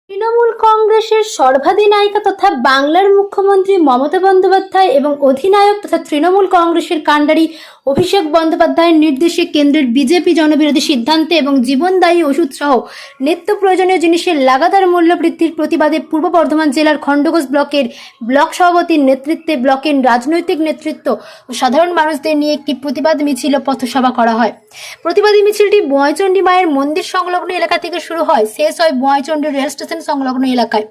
তৃণমূল কংগ্রেসের সর্বাধিনায়িকা তথা বাংলার মুখ্যমন্ত্রী মমতা বন্দ্যোপাধ্যায় এবং অধিনায়ক তথা তৃণমূল কংগ্রেসের কাণ্ডারি অভিষেক বন্দ্যোপাধ্যায়ের নির্দেশে কেন্দ্রের বিজেপি জনবিরোধী সিদ্ধান্তে এবং জীবনদায়ী ওষুধ সহ নিত্য প্রয়োজনীয় জিনিসের লাগাতার মূল্য বৃদ্ধির প্রতিবাদে পূর্ব বর্ধমান জেলার খণ্ডঘোষ ব্লকের ব্লক সভাপতির নেতৃত্বে ব্লকের রাজনৈতিক নেতৃত্ব ও সাধারণ মানুষদের নিয়ে একটি প্রতিবাদ মিছিল ও পথসভা করা হয়। প্রতিবাদী মিছিলটি বোয়াইচণ্ডী মায়ের মন্দির সংলগ্ন এলাকা থেকে শুরু হয়, শেষ হয় বোয়াইচণ্ডী রেল স্টেশন সংলগ্ন এলাকায়।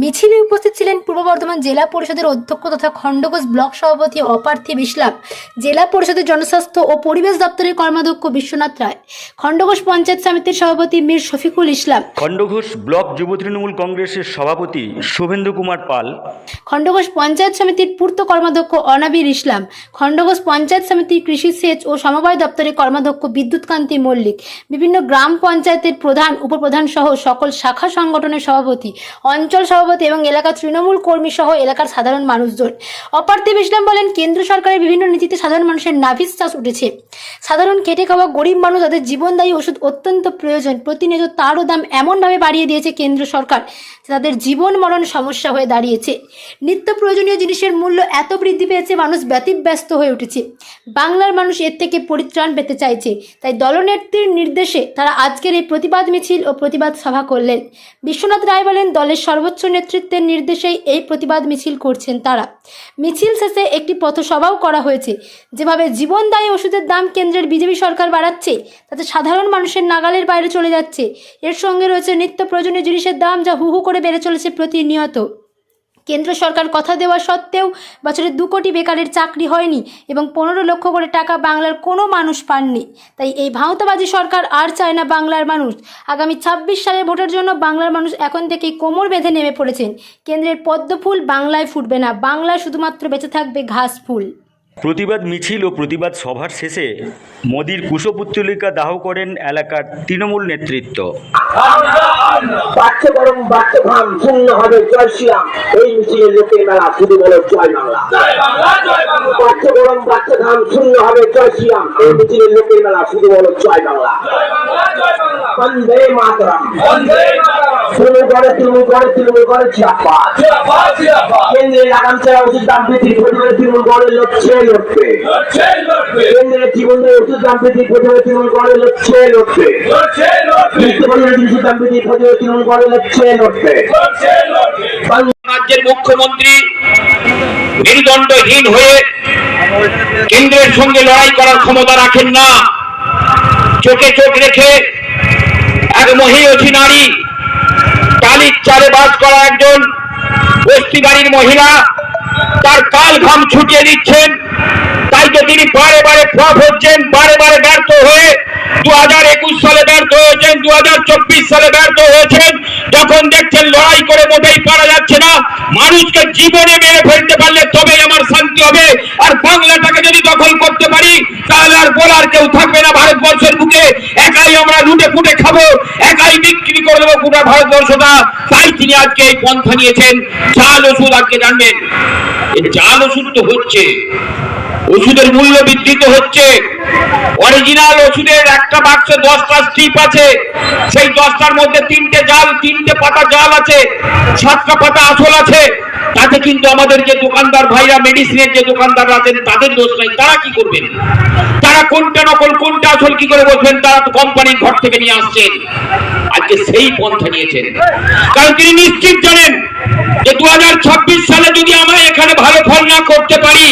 মিছিলে উপস্থিত ছিলেন পূর্ব বর্ধমান জেলা পরিষদের অধ্যক্ষ তথা খণ্ডঘোষ ব্লক সভাপতি অপার্থিব ইসলাম, জেলা পরিষদের জনস্বাস্থ্য ও পরিবেশ দপ্তরের কর্মাধ্যক্ষ বিশ্বনাথ রায়, খণ্ডঘোষ পঞ্চায়েত সমিতির সভাপতি মীর শফিকুল ইসলাম, খণ্ডঘোষ ব্লক যুব তৃণমূল কংগ্রেসের সভাপতি শুভেন্দু কুমার পাল, খণ্ডঘোষ পঞ্চায়েত সমিতির পূর্ত কর্মাধ্যক্ষ অনাবির ইসলাম, খণ্ডঘোষ পঞ্চায়েত সমিতির কৃষি সেচ ও সমবায় দপ্তরের কর্মাধ্যক্ষ বিদ্যুৎকান্তি মল্লিক, বিভিন্ন গ্রাম পঞ্চায়েতের প্রধান উপপ্রধান সহ সকল শাখা সংগঠনের সভাপতি, অঞ্চল সভাপতি এবং এলাকার তৃণমূল কর্মী সহ এলাকার সাধারণ মানুষজন। অপার্থিব ইসলাম বলেন, কেন্দ্র সরকারের বিভিন্ন নীতিতে সাধারণ মানুষের নাভিশ্বাস উঠেছে। সাধারণ খেটে খাওয়া গরিব মানুষ, তাদের জীবনদায়ী ওষুধ অত্যন্ত প্রয়োজন। প্রতিনিয়ত তারও দাম এমনভাবে বাড়িয়ে দিয়েছে কেন্দ্র সরকার, তাদের জীবন মরণ সমস্যা হয়ে দাঁড়িয়েছে। নিত্য প্রয়োজনীয় জিনিসের মূল্য এত বৃদ্ধি পেয়েছে, মানুষ ব্যতিব্যস্ত হয়ে উঠেছে। বাংলার মানুষ এর থেকে পরিত্রাণ পেতে চাইছে, তাই দলনেত্রীর নির্দেশে তারা আজকের এই প্রতিবাদ মিছিল ও প্রতিবাদ সভা করলেন। বিশ্বনাথ রায় বলেন, দলের সর্বোচ্চ নেতৃত্বের নির্দেশেই এই প্রতিবাদ মিছিল করছেন তারা। মিছিল শেষে একটি পথসভাও করা হয়েছে। যেভাবে জীবনদায়ী ওষুধের দাম কেন্দ্রের বিজেপি সরকার বাড়াচ্ছে, তাতে সাধারণ মানুষের নাগালের বাইরে চলে যাচ্ছে। এর সঙ্গে রয়েছে নিত্য প্রয়োজনীয় জিনিসের দাম, যা হু হু করে বেড়ে চলেছে প্রতিনিয়ত। কেন্দ্র সরকার কথা দেওয়া সত্ত্বেও বছরে 2 কোটি বেকারের চাকরি হয়নি এবং 15 লক্ষ করে টাকা বাংলার কোনো মানুষ পাননি। তাই এই ভাঁওতাবাজি সরকার আর চায় না বাংলার মানুষ। আগামী 26 সালের ভোটের জন্য বাংলার মানুষ এখন থেকেই কোমর বেঁধে নেমে পড়েছেন। কেন্দ্রের পদ্ম ফুল বাংলায় ফুটবে না, বাংলায় শুধুমাত্র বেঁচে থাকবে ঘাস ফুল। প্রতিবাদ মিছিল ও প্রতিবাদ সভার শেষে মোদির কুশপুত্তলিকা দাহ করেন এলাকার তৃণমূল নেতৃত্ব। বাচ্চা গরম বাচ্চা ঘাম শূন্য হবে জয় শ্রীরাম, এই মিছিলের লোকের মেলা শুধু বলো জয় বাংলা। বাচ্চা গরম বাচ্চা ঘাম শূন্য হবে জয় শ্রীরাম, এই মিছিলের লোকের মেলা শুধু বলো জয় বাংলা। বন্দে মাতরম, তৃণমূল করে জিন্দাবাদ। কেন্দ্রের লাগাম ছাড়া ওষুধ দাম বৃদ্ধির প্রতিবাদে তৃণমূল করে লড়ছে। কেন্দ্রের জীবনদায়ী ওষুধ দাম বৃদ্ধির প্রতিবাদে তৃণমূল করে লড়ছে। রাজ্যের মুখ্যমন্ত্রী মেরুদণ্ডহীন হয়ে কেন্দ্রের সঙ্গে লড়াই করার ক্ষমতা রাখেন না। চোখে চোখ রেখে এক মহিয়সী নারী, টালির চালে বাস করা একজন বস্তি বাড়ির মহিলা, তার কাল ঘাম ছুটিয়ে দিচ্ছেন। তাই তো তিনি বারে বারে ফ্লপ হচ্ছেন, বারে বারে ব্যর্থ হয়ে 2021 সালে ব্যর্থ হয়েছেন, 2024 সালে ব্যর্থ হয়েছেন। যখন দেখছেন লড়াই করে মোটেই পারা যাচ্ছে না, মানুষকে জীবনে মেরে ফেলতে পারলে তবেই আমার শান্তি হবে। আর বাংলাটাকে যদি দখল করতে পারি, তাহলে আর বলার কেউ থাকবে না ভারতবর্ষের বুকে। একাই আমরা লুটে ফুটে খাবো, একাই বিক্রি করে দেবো গোটা ভারতবর্ষটা। তাই তিনি আজকে এই পন্থা নিয়েছেন। জাল ওষুধ আজকে জানবেন, এই জাল ওষুধ তো হচ্ছে, ওষুধের মূল্য বৃদ্ধি তো হচ্ছে। অরিজিনাল ওষুধের একটা বাক্সে 10টা স্ট্রিপ আছে, সেই 10টার মধ্যে 3টে পাতা জাল আছে, 7টা পাতা আসল আছে। তাতে কিন্তু আমাদের যে দোকানদার ভাইরা, মেডিসিনের যে দোকানদাররা আছেন, তাদের দোষ নাই। তারা কি করবেন? তারা কোনটা নকল কোনটা আসল কি করে বলবেন? তারা তো কোম্পানির ঘর থেকে নিয়ে আসছেন। আজকে সেই পন্থা নিয়েছেন, কারণ তিনি নিশ্চিত জানেন যে 2026 সালে যদি আমরা এখানে ভালো ফল না করতে পারি,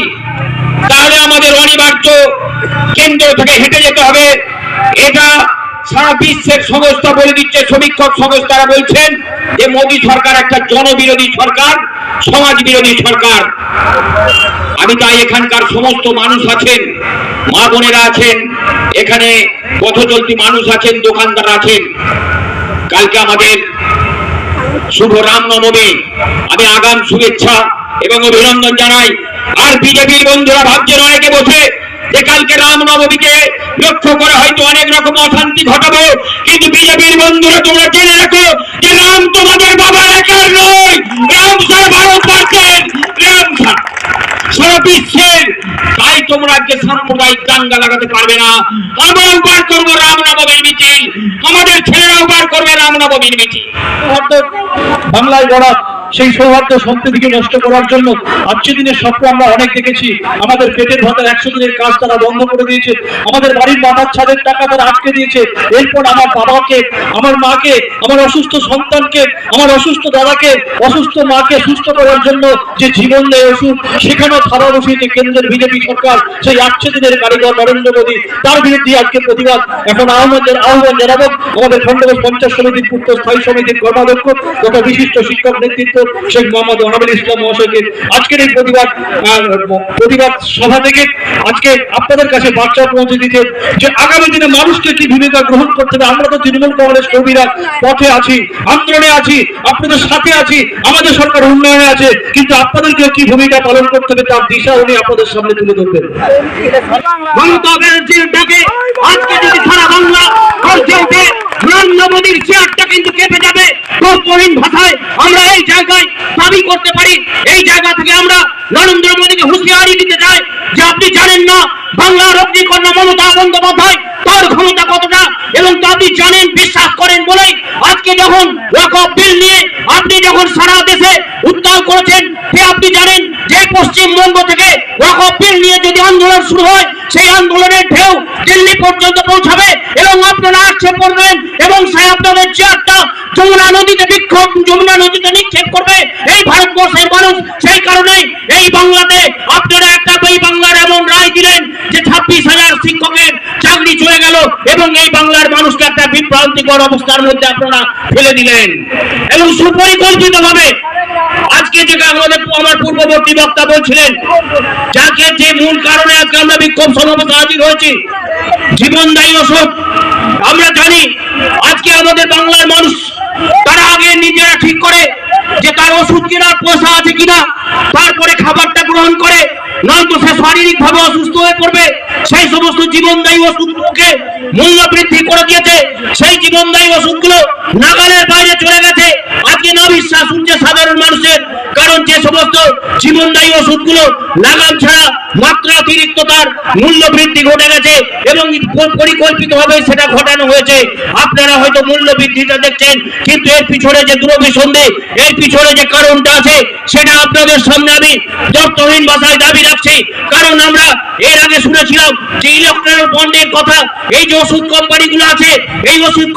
তাহলে আমাদের অনিবার্য কেন্দ্র থেকে হেঁটে যেতে হবে। এটা সারা বিশ্বের সংস্থা বলে দিচ্ছে, সমীক্ষক সংস্থারা বলছেন যে মোদী সরকার একটা জনবিরোধী সরকার, সমাজ বিরোধী সরকার। আমি তাই এখানকার সমস্ত মানুষ আছেন, মা বোনেরা আছেন, এখানে পথ চলতি মানুষ আছেন, দোকানদার আছেন, কালকে আমাদের শুভ রামনবমী, আমি আগাম শুভেচ্ছা এবং অভিনন্দন জানাই। আর বিজেপির বন্ধুরা ভাবছেন অনেকে বসে যে কালকে রামনবমীকে লক্ষ্য করে হয়তো অনেক রকম অশান্তি ঘটাবো, কিন্তু বিজেপির বন্ধুরা তোমরা জেনে রাখো যে রাম তোমাদের বাবা একার নয়, রাম সারা ভারতবর্ষের, রাম সারা বিশ্বের। তাই তোমরা আজকে সাম্প্রদায়িক দাঙ্গা লাগাতে পারবে না। আমরাও বার করবো রামনবমীর মিছিল, আমাদের ছেলেরাও বার করবে রামনবমীর মিছিল। বাংলায় গড়া সেই সৌহার্দ্য সম্প্রীতিকে নষ্ট করার জন্য আজকের দিনের স্বপ্ন আমরা অনেক দেখেছি। আমাদের পেটের ভাতের 100 দিনের কাজ তারা বন্ধ করে দিয়েছে, আমাদের বাড়ির মাথার ছাদের টাকা তারা আটকে দিয়েছে। এরপর আমার বাবাকে, আমার মাকে, আমার অসুস্থ সন্তানকে, আমার অসুস্থ দাদাকে, অসুস্থ মাকে সুস্থ করার জন্য যে জীবন দেয় ওষুধ, সেখানেও থাবা বসিয়েছে কেন্দ্রের বিজেপি সরকার। সেই 100 দিনের কারিগর নরেন্দ্র মোদী, তার বিরুদ্ধে আজকে প্রতিবাদ। এখন আহ্বান জানাবো আমাদের খণ্ডঘোষ পঞ্চায়েত সমিতির পূর্ত স্থায়ী সমিতির কর্মাধ্যক্ষ তথা বিশিষ্ট শিক্ষক নেতৃত্ব শেখ মোহাম্মদ অনাবিল ইসলাম মহাশয়কে আজকের এই প্রতিবাদ সভা থেকে আজকে আপনাদের কাছে বার্তা পৌঁছে দিতে, যে আগামী দিনে মানুষকে কি ভূমিকা গ্রহণ করতে হবে। আমরা তো তৃণমূল কংগ্রেস কর্মীরা পথে আছি, আন্দোলনে আছি, আপনাদের সাথে আছি, আমাদের সরকার উন্নয়নে আছে, কিন্তু আপনাদেরকে কি ভূমিকা পালন করতে হবে তার দিশা উনি আপনাদের সামনে তুলে ধরবেন। মমতা ব্যানার্জির ডাকে আজকে যদি সারা বাংলা গর্জে নরেন্দ্র মোদীর চেয়ারটা কিন্তু কেঁপে যাবে। তৎপরীণ ভাষায় আমরা এই জায়গায় দাবি করতে পারি, এই জায়গা থেকে আমরা নরেন্দ্র মোদীকে হুঁশিয়ারি দিতে চাই যে আপনি জানেন না বাংলার অগ্নিকন্যা মমতা বন্দ্যোপাধ্যায় তার ক্ষমতা কতটা, এবং আপনি জানেন, বিশ্বাস করেন বলেই আজকে যখন ওয়াকফ বিল নিয়ে আপনি যখন সারা দেশে উত্তাল করেছেন, যে আপনি জানেন যে পশ্চিমবঙ্গ থেকে ওয়াকফ বিল নিয়ে যদি আন্দোলন শুরু হয়, সেই আন্দোলনের ঢেউ দিল্লি পর্যন্ত পৌঁছাবে এবং আপনারা আক্ষেপ করবেন এবং সেই আপনাদের চেয়ারটা যমুনা নদীতে নিক্ষেপ করবে এই ভারতবর্ষের মানুষ। সেই কারণেই এই বাংলাতে আপনারা একটা এই বাংলার এমন রায় দিলেন যে 26,000 শিক্ষকের চাকরি চলে গেল এবং এই বাংলার মানুষকে একটা বিভ্রান্তিকর অবস্থার মধ্যে আপনারা ফেলে দিলেন। এবং সুপরিকল্পিত ভাবে আজকে যেটা আমার পূর্ববর্তী বক্তা বলছিলেন, যাকে যে মূল কারণে আজকে আমরা বিক্ষোভ সমাবেশে হাজির হয়েছি, জীবনদায়ী ওষুধ। আমরা জানি আজকে আমাদের বাংলার মানুষ তারা আগে নিজেরা ঠিক করে যে তার ওষুধ কেনার পয়সা আছে কিনা, তারপরে খাবারটা গ্রহণ করে, নয়তো সে শারীরিক ভাবে অসুস্থ হয়ে পড়বে। সেই সমস্ত জীবনদায়ী ওষুধগুলোকে মূল্য বৃদ্ধি করে দিয়েছে, সেই জীবনদায়ী ওষুধগুলো নাগালের বাইরে চলে গেছে। আজকে না বিশ্বাস হচ্ছে সাধারণ মানুষের, কারণ যে সমস্ত জীবনদায়ী ওষুধগুলো লাগাম ছাড়া মাত্রাতিরিক্ত তার মূল্য বৃদ্ধি ঘটে গেছে এবং পরিকল্পিতভাবে সেটা ঘটানো হয়েছে। আপনারা হয়তো মূল্য বৃদ্ধিটা দেখছেন, কিন্তু এর পিছনে যে দুরভিসন্ধি, এর পিছনে যে কারণটা আছে, সেটা আপনাদের সামনে আমি যত্নহীন ভাষায় দাবি রাখছি। কারণ আমরা এর আগে শুনেছিলাম যে ইলেকট্রনিক বন্ডের কথা, এই যে ওষুধ কোম্পানিগুলো আছে, এই ওষুধ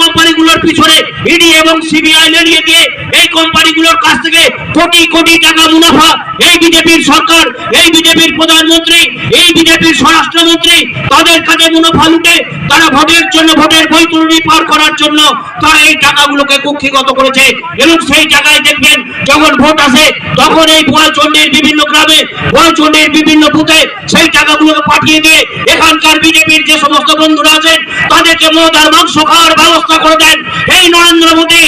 কোম্পানিগুলোর পিছনে ইডি এবং সিবিআই লেলিয়ে দিয়ে এই কোম্পানিগুলোর কাছ থেকে কোটি কোটি টাকা মুনাফা এই বিজেপির সরকার, এই বিজেপির প্রধানমন্ত্রী, এই বিজেপির স্বরাষ্ট্রমন্ত্রী তাদের কাছে মুনাফা লুটে তারা ভোটের জন্য, ভোটের বৈতরণী পার করার জন্য তারা এই টাকাগুলোকে কুক্ষিগত করেছে। এবং সেই জায়গায় দেখবেন যখন ভোট আসে তখন এই বোয়ালচন্ডীর বিভিন্ন গ্রামে, বোয়ালচন্ডীর বিভিন্ন বুথে সেই টাকাগুলোকে পাঠিয়ে দিয়ে এখানকার বিজেপির যে সমস্ত বন্ধুরা আছেন তাদেরকে মদ আর মাংস খাওয়ার ব্যবস্থা করে দেন এই নরেন্দ্র মোদী।